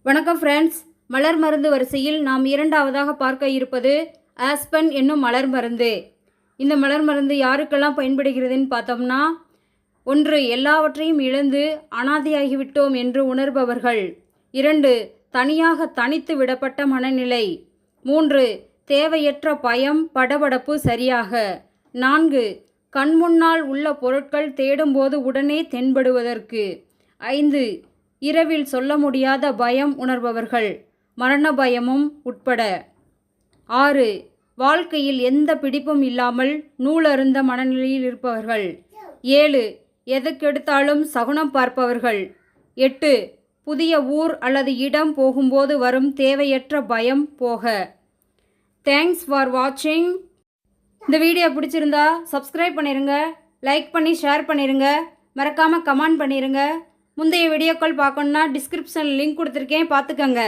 வணக்கம் ஃப்ரெண்ட்ஸ். மலர் மருந்து வரிசையில் நாம் இரண்டாவதாக பார்க்க இருப்பது ஆஸ்பன் என்னும் மலர் மருந்து. இந்த மலர் மருந்து யாருக்கெல்லாம் பயன்படுகிறதுன்னு பார்த்தோம்னா, 1. எல்லாவற்றையும் இழந்து அனாதையாகிவிட்டோம் என்று உணர்பவர்கள். 2. தனியாக தனித்து விடப்பட்ட மனநிலை. 3. தேவையற்ற பயம், படபடப்பு சரியாக. 4. கண்முன்னால் உள்ள பொருட்கள் தேடும்போது உடனே தென்படுவதற்கு. 5. இரவில் சொல்ல முடியாத பயம் உணர்பவர்கள், மரண பயமும் உட்பட. 6. வாழ்க்கையில் எந்த பிடிப்பும் இல்லாமல் நூலருந்த மனநிலையில் இருப்பவர்கள். 7. எதுக்கெடுத்தாலும் சகுனம் பார்ப்பவர்கள். 8. புதிய ஊர் அல்லது இடம் போகும்போது வரும் தேவையற்ற பயம் போக. தேங்க்ஸ் ஃபார் வாட்சிங். இந்த வீடியோ பிடிச்சிருந்தா சப்ஸ்கிரைப் பண்ணிடுங்க, லைக் பண்ணி ஷேர் பண்ணிடுங்க, மறக்காமல் கமெண்ட் பண்ணிடுங்க. முந்தைய வீடியோக்கள் பார்க்கணுன்னா டிஸ்கிரிப்ஷனில் லிங்க் கொடுத்துருக்கேன், பார்த்துக்கங்க.